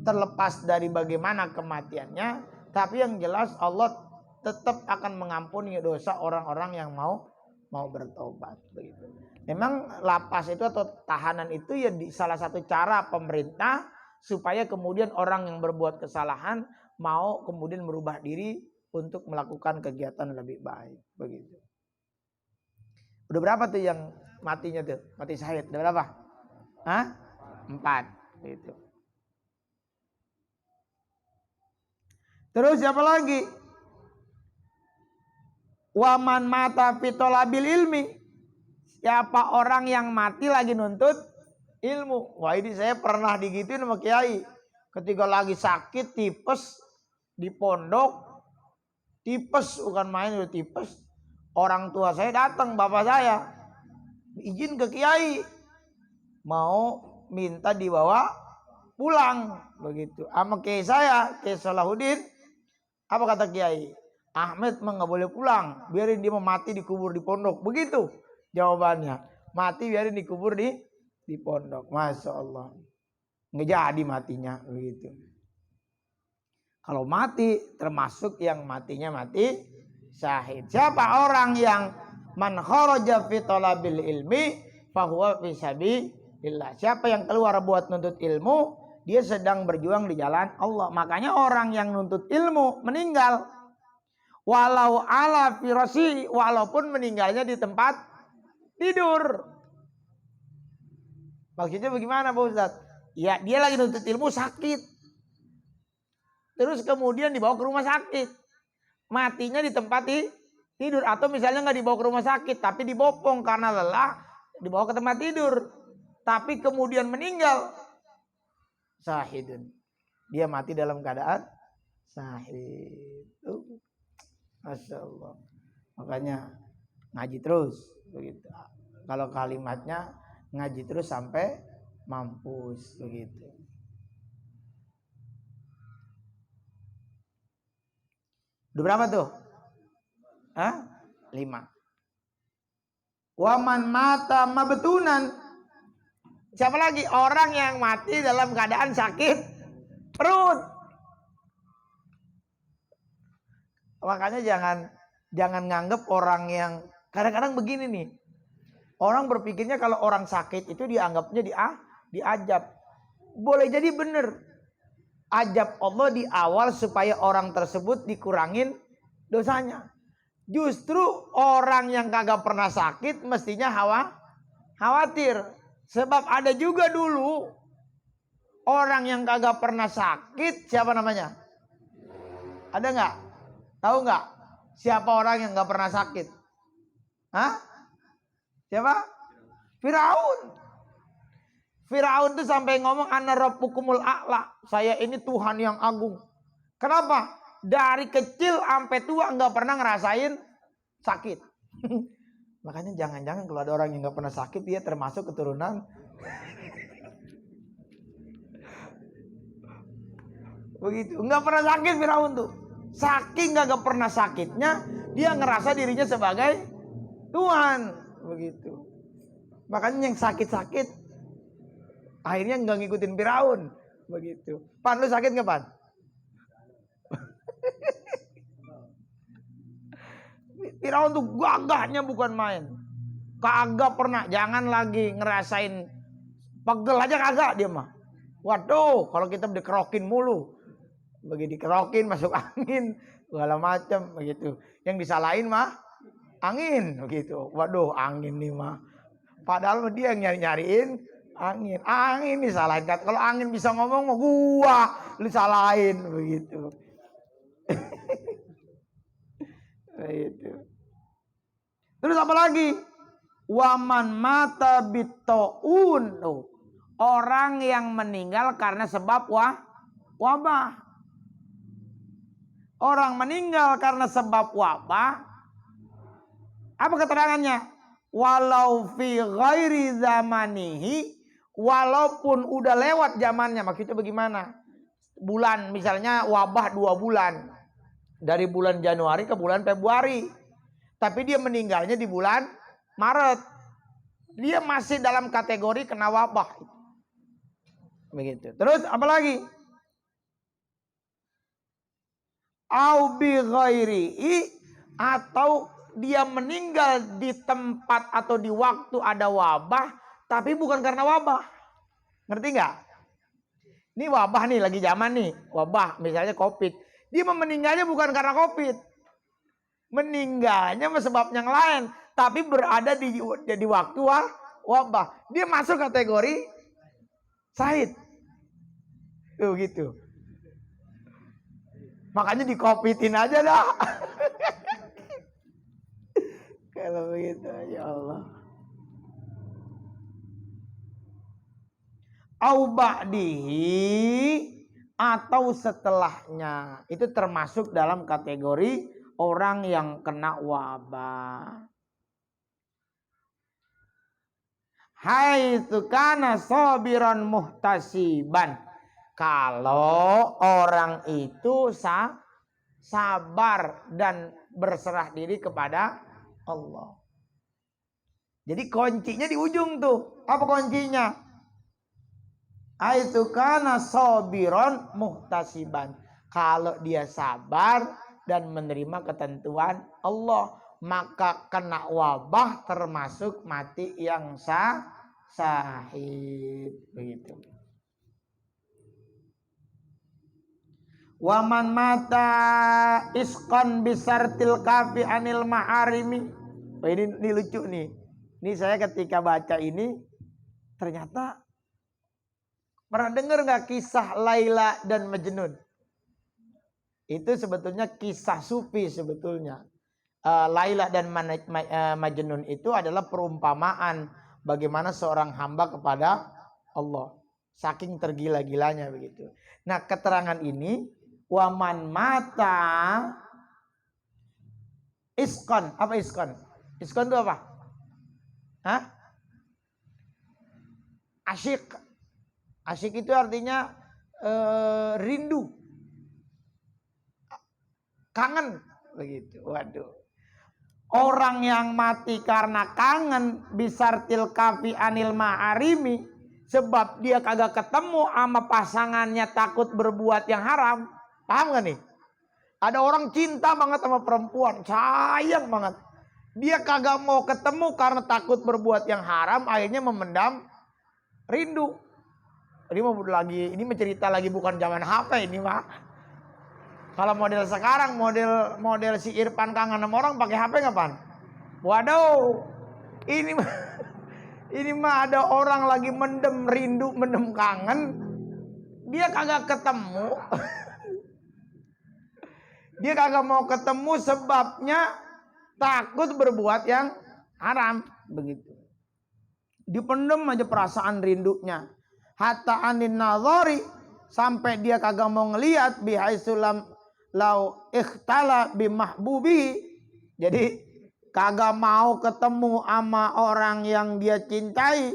A: Terlepas dari bagaimana kematiannya, tapi yang jelas Allah tetap akan mengampuni dosa orang-orang yang mau bertobat, begitu. Memang lapas itu atau tahanan itu ya salah satu cara pemerintah supaya kemudian orang yang berbuat kesalahan mau kemudian merubah diri untuk melakukan kegiatan lebih baik, begitu. Udah berapa tuh yang matinya tuh? Mati syahid. Udah berapa? 4, gitu. Terus siapa lagi? Waman mata fitolabil ilmi. Siapa orang yang mati lagi nuntut ilmu. Wah ini saya pernah digituin sama kiai. Ketika lagi sakit tipes di pondok. Tipes bukan main udah tipes. Orang tua saya datang, bapak saya. Izin ke kiai. Mau minta dibawa pulang. Begitu. Sama kiai saya, Kiai Salahuddin. Apa kata kiai? Ahmed mah nggak boleh pulang, biarin dia mati dikubur di pondok. Begitu jawabannya. Mati biarin dikubur di pondok. Masya Allah. Nggak jadi matinya begitu. Kalau mati termasuk yang matinya mati syahid. Siapa orang yang man kharaja fi talabil ilmi fahuwa fi sabilillah. Siapa yang keluar buat nuntut ilmu, dia sedang berjuang di jalan Allah. Makanya orang yang nuntut ilmu meninggal. Walau ala firasi, walaupun meninggalnya di tempat tidur. Maksudnya bagaimana Pak Ustadz? Ya dia lagi nuntut ilmu sakit. Terus kemudian dibawa ke rumah sakit. Matinya di tempat tidur. Atau misalnya nggak dibawa ke rumah sakit, tapi dibopong karena lelah. Dibawa ke tempat tidur. Tapi kemudian meninggal. Syahidun. Dia mati dalam keadaan syahid. Masya Allah. Makanya ngaji terus. Begitu. Kalau kalimatnya ngaji terus sampai mampus. Begitu. Udah berapa tuh? 5. Waman mata mabetunan. Siapa lagi? Orang yang mati dalam keadaan sakit perut. Makanya jangan nganggep orang yang kadang-kadang begini nih. Orang berpikirnya kalau orang sakit itu dianggapnya diajab. Boleh jadi benar. Ajab Allah di awal supaya orang tersebut dikurangin dosanya. Justru orang yang kagak pernah sakit mestinya khawatir. Sebab ada juga dulu orang yang kagak pernah sakit, siapa namanya? Ada nggak? Tahu nggak? Siapa orang yang nggak pernah sakit? Siapa? Firaun. Firaun itu sampai ngomong ana rabbukumul a'la. Saya ini Tuhan yang agung. Kenapa? Dari kecil sampai tua nggak pernah ngerasain sakit. Makanya jangan-jangan kalau ada orang yang nggak pernah sakit dia termasuk keturunan Begitu. Nggak pernah sakit Firaun tuh. Saking nggak pernah sakitnya, dia ngerasa dirinya sebagai Tuhan. Begitu. Makanya yang sakit-sakit akhirnya nggak ngikutin Firaun. Begitu. Pan, lu sakit nggak, Pan? Firaun tuh gagahnya bukan main. Kagak pernah, jangan lagi ngerasain pegel aja kagak dia mah. Waduh, kalau kita dikerokin mulu. Begitu dikerokin masuk angin, segala macam begitu. Yang disalahin mah angin begitu. Waduh, angin nih mah. Padahal dia yang nyari-nyariin angin. Angin disalahin. Kalau angin bisa ngomong mah gua disalahin begitu. Begitu. Terus apa lagi? Waman mata bitoun. Orang yang meninggal karena sebab wabah. Orang meninggal karena sebab wabah. Apa keterangannya? Walau fi ghairi zamanihi. Walaupun udah lewat zamannya. Maksudnya bagaimana? Bulan misalnya wabah 2 bulan. Dari bulan Januari ke bulan Februari. Tapi dia meninggalnya di bulan Maret. Dia masih dalam kategori kena wabah. Begitu. Terus apa lagi? Au bi ghairihi, atau dia meninggal di tempat atau di waktu ada wabah tapi bukan karena wabah. Ngerti nggak? Ini wabah nih, lagi zaman nih wabah, misalnya Covid. Dia meninggalnya bukan karena Covid, meninggalnya sebab yang lain, tapi berada di waktu wabah. Dia masuk kategori syahid. Tuh gitu. Makanya di covidin aja dah. Kalau begitu, ya Allah. Au ba'dihi, atau setelahnya. Itu termasuk dalam kategori orang yang kena wabah. Haitsu kana sabiran muhtasiban. Kalau orang itu sabar dan berserah diri kepada Allah. Jadi kuncinya di ujung tuh. Apa kuncinya? Haitsu kana sabiran muhtasiban. Kalau dia sabar dan menerima ketentuan Allah, maka kena wabah termasuk mati yang syahid. Begitu. Waman mata iskon bisartil kafi anil maharimi. Oh, ini lucu nih. Ini saya ketika baca ini ternyata pernah dengar nggak kisah Laila dan Majnun? Itu sebetulnya kisah sufi sebetulnya. Laila dan Majnun itu adalah perumpamaan bagaimana seorang hamba kepada Allah. Saking tergila-gilanya begitu. Nah, keterangan ini waman mata iskon. Apa iskon? Iskon itu apa? Hah? Asyik. Asyik itu artinya rindu, kangen begitu. Waduh. Orang yang mati karena kangen bisartil kafi anil ma'arimi, sebab dia kagak ketemu sama pasangannya, takut berbuat yang haram. Paham gak nih? Ada orang cinta banget sama perempuan, sayang banget. Dia kagak mau ketemu karena takut berbuat yang haram, akhirnya memendam rindu. Ini mencerita lagi bukan zaman HP ini mah. Kalau model sekarang, model si Irfan kangen sama orang pakai HP nggak, Pan? Waduh, ini mah ada orang lagi mendem rindu, mendem kangen, dia kagak ketemu. Dia kagak mau ketemu sebabnya takut berbuat yang haram, begitu. Dipendem aja perasaan rindunya. Hatta anin nazari, sampai dia kagak mau ngelihat bihaisulam lau ikhtala bimahbubi. Jadi kagak mau ketemu sama orang yang dia cintai.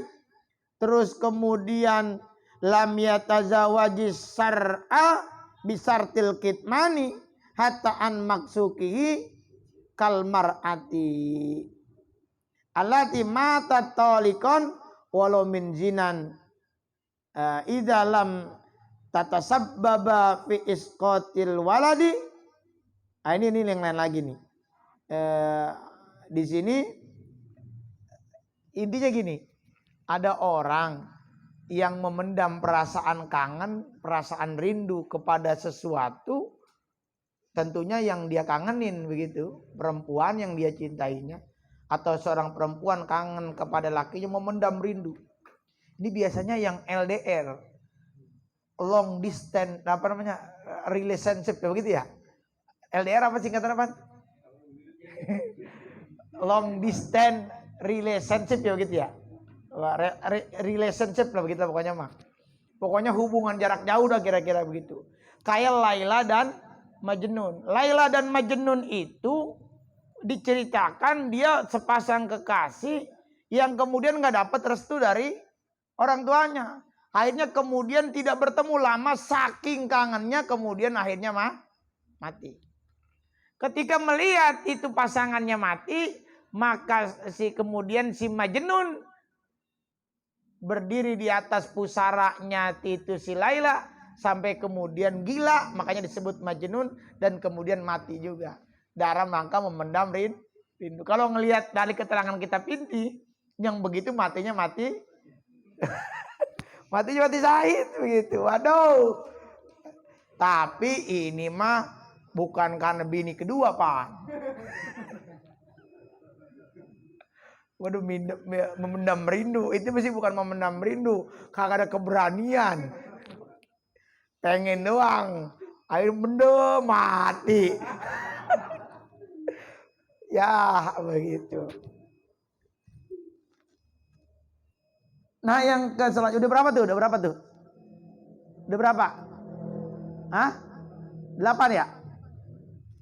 A: terus kemudian lam yatazawajis sar'a bisartil kitmani hatta an maksukihi kal mar'ati allati matat talikon walau min zinan idza lam tatasabbaba fi isqatil waladi. Ini yang lain lagi nih. Di sini intinya gini, ada orang yang memendam perasaan kangen, perasaan rindu kepada sesuatu, tentunya yang dia kangenin begitu, perempuan yang dia cintainya, atau seorang perempuan kangen kepada lakinya memendam rindu. Ini biasanya yang LDR, long distance, relationship, begitu ya. LDR apa singkatan apa? Long distance relationship ya begitu ya. Relationship lah begitu pokoknya mah. Pokoknya hubungan jarak jauh dah kira-kira begitu. Kayak Laila dan Majnun. Laila dan Majnun itu diceritakan dia sepasang kekasih yang kemudian nggak dapat restu dari orang tuanya. Akhirnya kemudian tidak bertemu lama saking kangennya, kemudian akhirnya mati. Ketika melihat itu pasangannya mati, maka kemudian si Majnun berdiri di atas pusaranya itu si Laila sampai kemudian gila, makanya disebut Majnun, dan kemudian mati juga dalam rangka memendam rindu. Kalau ngelihat dari keterangan kitab inti, yang begitu matinya mati mati syahid begitu. Waduh. Tapi ini mah bukan karena bini kedua, Pak. Waduh, memendam rindu. Itu mesti bukan memendam rindu. Kagak ada keberanian. Pengen doang. Air mendem mati. Ya, begitu. Nah, yang ke selanjutnya udah berapa tuh? Udah berapa? Hah? 8 ya?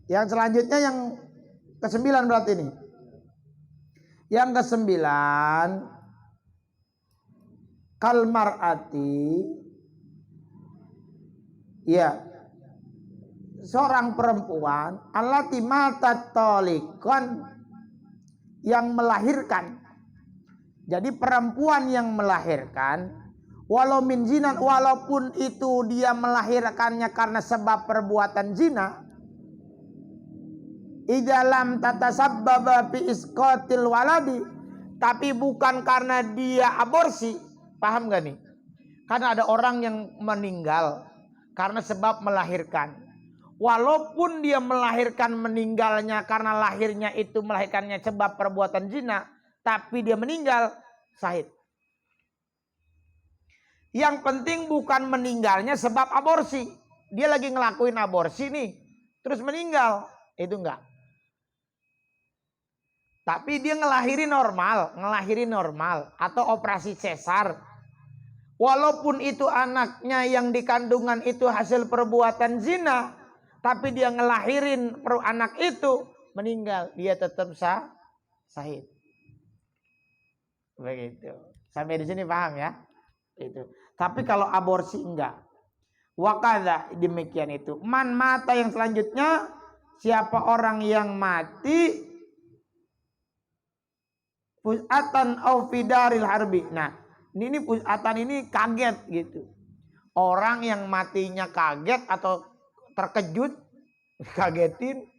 A: Yang selanjutnya yang ke-9 berarti ini. Yang ke-9 kal mar'ati, ya, seorang perempuan allati matat talikon, yang melahirkan. Jadi perempuan yang melahirkan, walau min zinan, walaupun itu dia melahirkannya karena sebab perbuatan zina, idalam tatasabbaba fi isqatil waladi, tapi bukan karena dia aborsi. Paham gak nih? Karena ada orang yang meninggal karena sebab melahirkan. Walaupun dia melahirkan meninggalnya karena lahirnya itu melahirkannya sebab perbuatan zina, tapi dia meninggal syahid. Yang penting bukan meninggalnya sebab aborsi. Dia lagi ngelakuin aborsi nih, terus meninggal, itu enggak. Tapi dia ngelahirin normal atau operasi sesar. Walaupun itu anaknya yang di kandungan itu hasil perbuatan zina, tapi dia ngelahirin anak itu meninggal, dia tetap syahid. Begitu. Sampai di sini paham ya? Itu. Tapi kalau aborsi enggak. Wakadha, demikian itu. Man mata yang selanjutnya, siapa orang yang mati pusatan au fidaril harbi. Nah, ini pusatan ini kaget gitu. Orang yang matinya kaget atau terkejut, kagetin,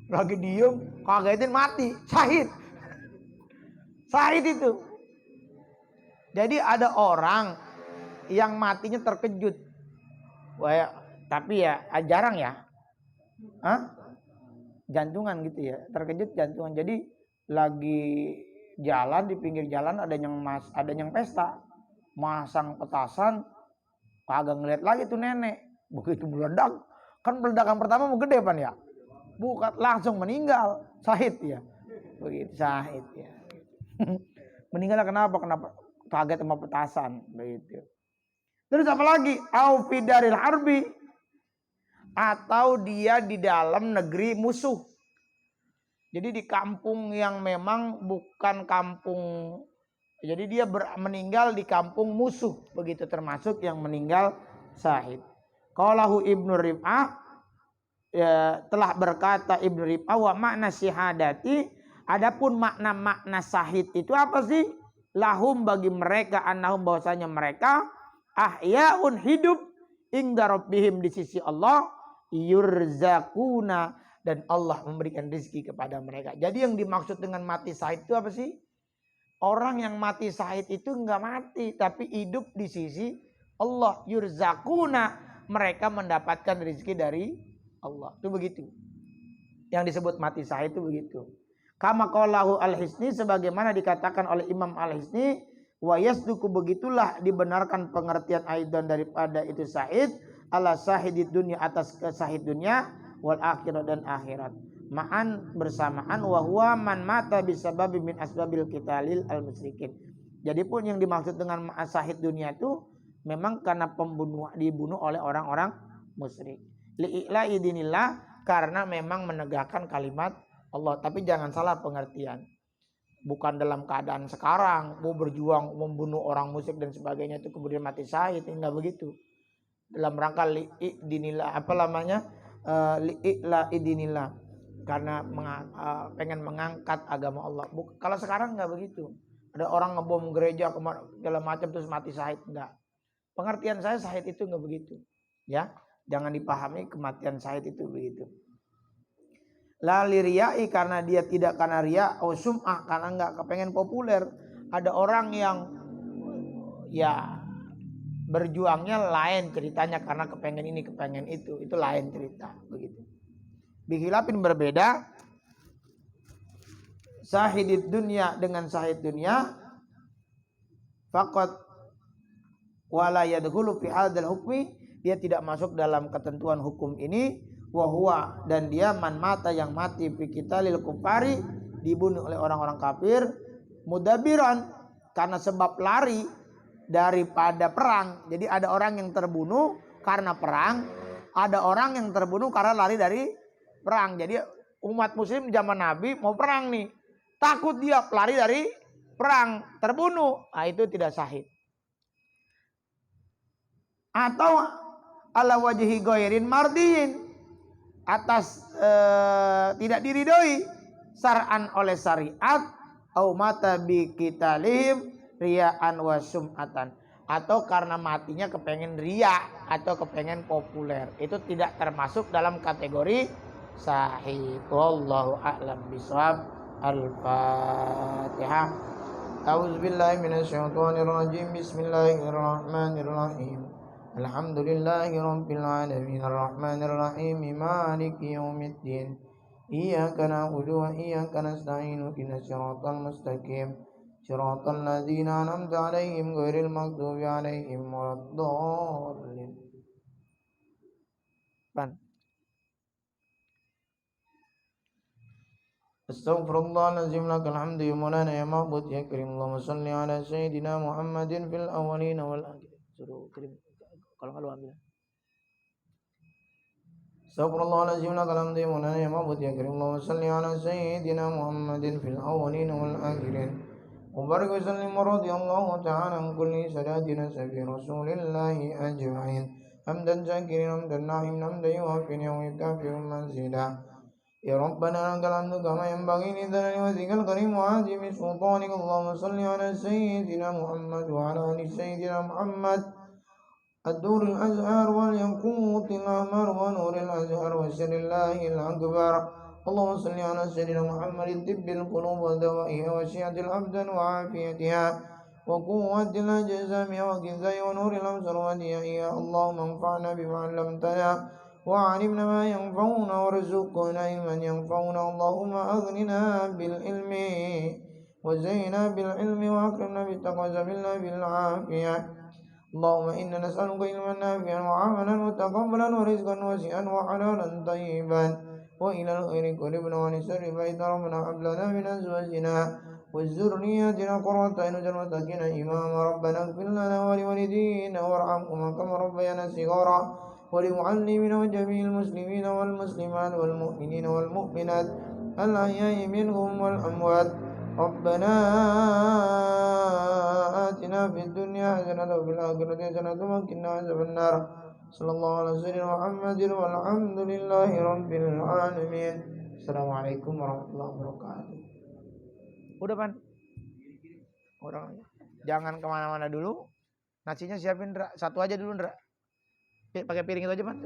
A: lagi diem, kagetin mati, syahid. Syahid itu. Jadi ada orang yang matinya terkejut. Wah, tapi ya jarang ya. Jantungan gitu ya, terkejut jantungan. Jadi lagi jalan di pinggir jalan ada yang pesta, masang petasan, kagak ngeliat lagi tuh nenek. Begitu meledak, kan peledakan pertama mau gede pan ya, bukan langsung meninggal, syahid ya. Begitu syahid ya. Meninggal kenapa? Kaget sama petasan begitu. Terus apa lagi? Au fidaril harbi, atau dia di dalam negeri musuh. Jadi di kampung yang memang bukan kampung Jadi dia meninggal di kampung musuh, begitu termasuk yang meninggal syahid. Qalahu Ibnu Rib'ah, ya, telah berkata Ibnu Rib'ah, wa makna syahadati, adapun makna-makna syahid itu apa sih? Lahum, bagi mereka, annahum, bahwasanya mereka ahyaun, hidup, inda rabbihim, di sisi Allah, yurzakuna, dan Allah memberikan rezeki kepada mereka. Jadi yang dimaksud dengan mati syahid itu apa sih? Orang yang mati syahid itu enggak mati, tapi hidup di sisi Allah. Yurzakuna, mereka mendapatkan rezeki dari Allah. Itu begitu. Yang disebut mati syahid itu begitu. Kama qalahu Al-Hisni, sebagaimana dikatakan oleh Imam Al-Hisni, wa yasduku, begitulah dibenarkan pengertian aidan daripada itu syahid, ala syahidid dunya, atas syahid dunia, wal akhirat, dan akhirat. Ma'an, bersamaan, wa huwa man mata bisababi min asbabil qitalil al musyrikin. Jadi pun yang dimaksud dengan syahid dunia itu memang karena dibunuh oleh orang-orang musyrik. Li'ila idinillah, karena memang menegakkan kalimat Allah. Tapi jangan salah pengertian. Bukan dalam keadaan sekarang mau berjuang membunuh orang musyrik dan sebagainya itu kemudian mati syahid, enggak begitu. Dalam rangka li'idinillah, apa namanya? Li'ila idinillah, karena pengen mengangkat agama Allah. Kalau sekarang enggak begitu. Ada orang ngebom gereja segala macam terus mati syahid, enggak. Pengertian saya syahid itu enggak begitu. Ya, jangan dipahami kematian syahid itu begitu. La liriyai, karena dia tidak karena riya, au sum'ah, karena enggak kepengen populer. Ada orang yang ya berjuangnya lain ceritanya karena kepengen ini kepengen itu lain cerita begitu. Bihilapin, berbeda syahidid dunya dengan syahid dunia, faqat wala yadkhulu fi hadzal hukmi, dia tidak masuk dalam ketentuan hukum ini. Wa huwa, dan dia man mata, yang mati fi qitalil kufari, dibunuh oleh orang-orang kafir, mudabiran, karena sebab lari daripada perang. Jadi ada orang yang terbunuh karena perang, ada orang yang terbunuh karena lari dari perang. Jadi umat muslim zaman Nabi mau perang nih, takut dia lari dari perang, terbunuh, nah itu tidak syahid. Atau ala wajhi ghairin mardiyin, atas tidak diridhoi syar'an oleh syariat, au mata bi qitalihim riya'an wa sum'atan, atau karena matinya kepengen riya atau kepengen populer, itu tidak termasuk dalam kategori syahid. Wallahu a'lam bishawab. Al-Fatihah. A'udzubillahi minasyaitonir rajim. Bismillahirrahmanirrahim. Alhamdulillahi rabbil alamin, arrahmanir rahim, maliki yaumiddin. Iyyaka na'budu wa iyyaka nasta'in, ihdinas siratal mustaqim, siratal ladzina an'amta 'alaihim ghairil maghdubi 'alaihim waladdallin. Astaghfirullahaladzim, lakal hamdu ya maulana ya ma'bud ya karim. Allahumma salli ala sayyidina Muhammadin fil awwalin wal akhirin. Suruh kirim kalau enggak lu ambil. Astaghfirullahaladzim, lakal hamdu ya maulana ya ma'bud ya karim. Allahumma salli ala sayyidina Muhammadin fil awwalin wal akhirin. Mubarak wa sallim wa radiyallahu ta'ala an kulli sadatina sabi rasulillahi ajma'in. Hamdan syakirin, hamdan na'im, hamdan yuwafin wa yukafi'un manzidah. Ya Rabbana lakal hamdu kama yanbaghi li dhalali wajhikal karim wa 'azimi sultanik. Allahumma salli ala sayyidina Muhammad wa ala ali sayyidina Muhammad الدور الأزهر والياقوت الأحمر ونور الأزهر وسر الله الأكبر. اللهم صل على سيدنا محمد طب القلوب ودوائها وشيعة الأبدان وعافيتها وقوة الأجسام وغذاء ونور الأبصار وديائها. اللهم انفعنا بما علمتنا وعلمنا ما ينفعنا وارزقنا علما ينفعنا. اللهم أغننا بالعلم وزينا بالعلم وأكرمنا بالتقوى وزمنا بالعافية. اللهم إنا نسألك علما نافعا وعملا متقبلا ورزقا واسعا وحلالا طيبا وإلى الخير قربنا ولسر بيت. ربنا هب لنا من أزواجنا وذرياتنا قرة أعين واجعلنا للمتقين إماما. ربنا اغفر لنا ولوالدينا وارحمهما كما ربيانا صغارا ولمعلمين وجميع المسلمين والمسلمات والمؤمنين والمؤمنات الأحياء منهم والأموات. ربنا الآخرة حسنة وقنا عذاب النار صلى الله على سيدنا محمد والحمد لله رب العالمين. Assalamualaikum warahmatullahi wabarakatuh. Udah Pan? Orang jangan kemana-mana dulu. Nasinya siapin Ndra. Satu aja dulu Ndra. Pakai piring itu aja Pan.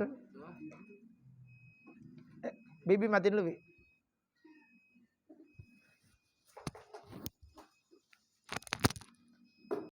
A: Bibi matiin dulu Bi.